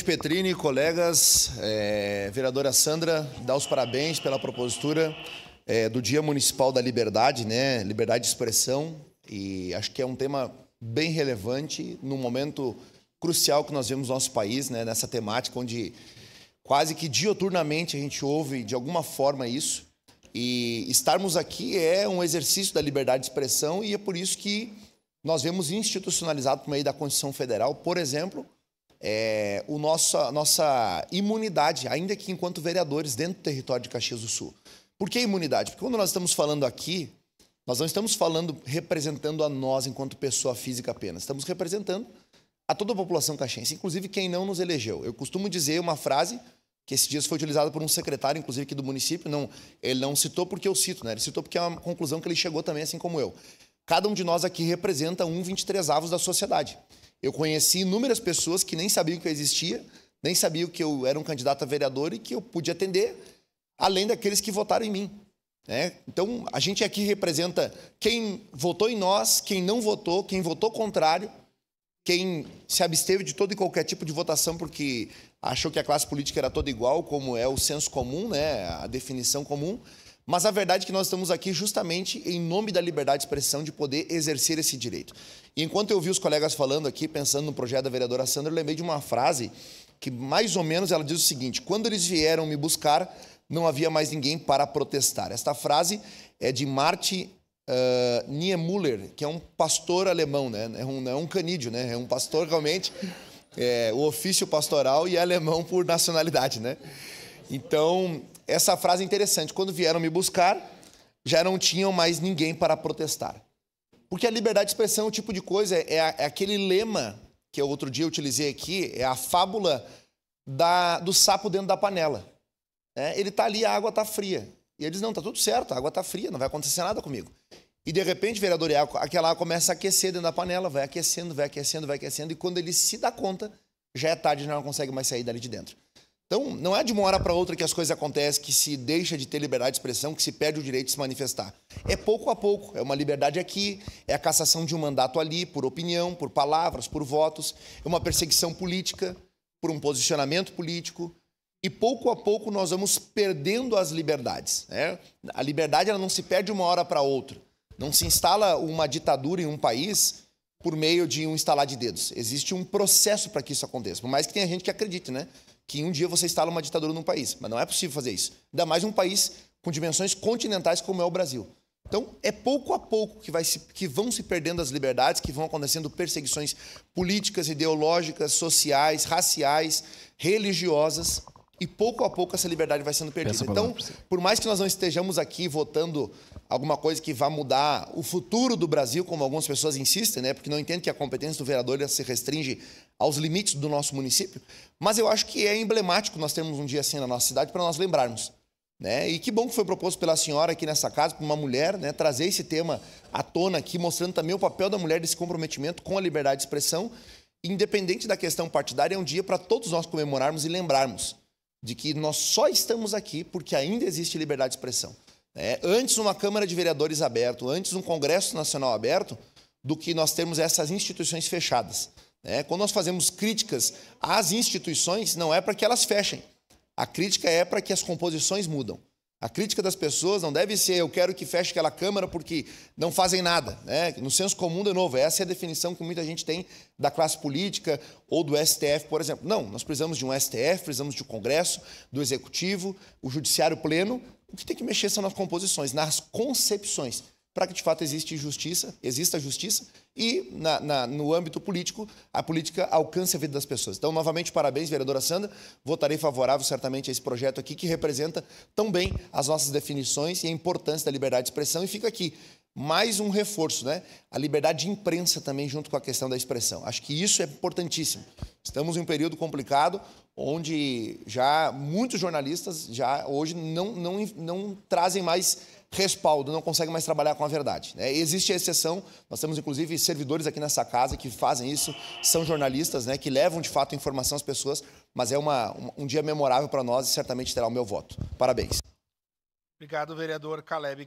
Petrini, colegas, vereadora Sandra, dá os parabéns pela propositura do Dia Municipal da Liberdade, né? Liberdade de expressão, e acho que é um tema bem relevante num momento crucial que nós vemos no nosso país, né? Nessa temática onde quase que dioturnamente a gente ouve de alguma forma isso, e estarmos aqui é um exercício da liberdade de expressão, e é por isso que nós vemos institucionalizado por meio da Constituição Federal, por exemplo, nossa imunidade, ainda que enquanto vereadores dentro do território de Caxias do Sul. Por que imunidade? Porque quando nós estamos falando aqui, nós não estamos falando representando a nós enquanto pessoa física apenas, estamos representando a toda a população caxiense, inclusive quem não nos elegeu. Eu costumo dizer uma frase que esses dias foi utilizada por um secretário, inclusive aqui do município, ele não citou porque eu cito, né? Ele citou porque é uma conclusão que ele chegou também, assim como eu. Cada um de nós aqui representa 1/23 da sociedade. Eu conheci inúmeras pessoas que nem sabiam que eu existia, nem sabiam que eu era um candidato a vereador e que eu podia atender, além daqueles que votaram em mim, né? Então, a gente aqui representa quem votou em nós, quem não votou, quem votou contrário, quem se absteve de todo e qualquer tipo de votação porque achou que a classe política era toda igual, como é o senso comum, né? A definição comum. Mas a verdade é que nós estamos aqui justamente em nome da liberdade de expressão, de poder exercer esse direito. E enquanto eu vi os colegas falando aqui, pensando no projeto da vereadora Sandra, eu lembrei de uma frase que mais ou menos ela diz o seguinte: quando eles vieram me buscar, não havia mais ninguém para protestar. Esta frase é de Martin Niemöller, que é um pastor alemão, né? Não é um canídeo, né? É um pastor realmente, o ofício pastoral e alemão por nacionalidade, né? Então, essa frase é interessante. Quando vieram me buscar, já não tinham mais ninguém para protestar. Porque a liberdade de expressão é um tipo de coisa, é aquele lema que eu outro dia utilizei aqui, é a fábula do sapo dentro da panela. Ele está ali, a água está fria. E ele diz, não, está tudo certo, a água está fria, não vai acontecer nada comigo. E de repente, vereador, aquela água começa a aquecer dentro da panela, vai aquecendo, vai aquecendo, vai aquecendo, e quando ele se dá conta, já é tarde, já não consegue mais sair dali de dentro. Então, não é de uma hora para outra que as coisas acontecem, que se deixa de ter liberdade de expressão, que se perde o direito de se manifestar. É pouco a pouco, é uma liberdade aqui, é a cassação de um mandato ali, por opinião, por palavras, por votos, é uma perseguição política, por um posicionamento político, e pouco a pouco nós vamos perdendo as liberdades, né? A liberdade ela não se perde de uma hora para outra, não se instala uma ditadura em um país por meio de um estalar de dedos. Existe um processo para que isso aconteça, por mais que tenha gente que acredite, né? Que um dia você instala uma ditadura num país, mas não é possível fazer isso. Ainda mais um país com dimensões continentais como é o Brasil. Então, é pouco a pouco que vão se perdendo as liberdades, que vão acontecendo perseguições políticas, ideológicas, sociais, raciais, religiosas, e pouco a pouco essa liberdade vai sendo perdida. Então, por mais que nós não estejamos aqui votando alguma coisa que vá mudar o futuro do Brasil, como algumas pessoas insistem, né? Porque não entendem que a competência do vereador se restringe aos limites do nosso município, mas eu acho que é emblemático nós termos um dia assim na nossa cidade para nós lembrarmos, né? E que bom que foi proposto pela senhora aqui nessa casa, por uma mulher, né? Trazer esse tema à tona aqui, mostrando também o papel da mulher desse comprometimento com a liberdade de expressão, independente da questão partidária, é um dia para todos nós comemorarmos e lembrarmos de que nós só estamos aqui porque ainda existe liberdade de expressão. Antes uma Câmara de Vereadores aberta, antes um Congresso Nacional aberto, do que nós termos essas instituições fechadas. Quando nós fazemos críticas às instituições, não é para que elas fechem. A crítica é para que as composições mudam. A crítica das pessoas não deve ser eu quero que feche aquela Câmara porque não fazem nada, né? No senso comum, de novo, essa é a definição que muita gente tem da classe política ou do STF, por exemplo. Não, nós precisamos de um STF, precisamos de um Congresso, do Executivo, o Judiciário Pleno. O que tem que mexer são nas composições, nas concepções, para que de fato exista justiça e no âmbito político, a política alcance a vida das pessoas. Então, novamente, parabéns, vereadora Sandra. Votarei favorável certamente a esse projeto aqui, que representa tão bem as nossas definições e a importância da liberdade de expressão. E fica aqui mais um reforço, né? A liberdade de imprensa também junto com a questão da expressão. Acho que isso é importantíssimo. Estamos em um período complicado, onde já muitos jornalistas já hoje não trazem mais respaldo, não conseguem mais trabalhar com a verdade, né? Existe a exceção, nós temos inclusive servidores aqui nessa casa que fazem isso, são jornalistas, né, que levam de fato a informação às pessoas, mas é um dia memorável para nós e certamente terá o meu voto. Parabéns. Obrigado, vereador Caleb.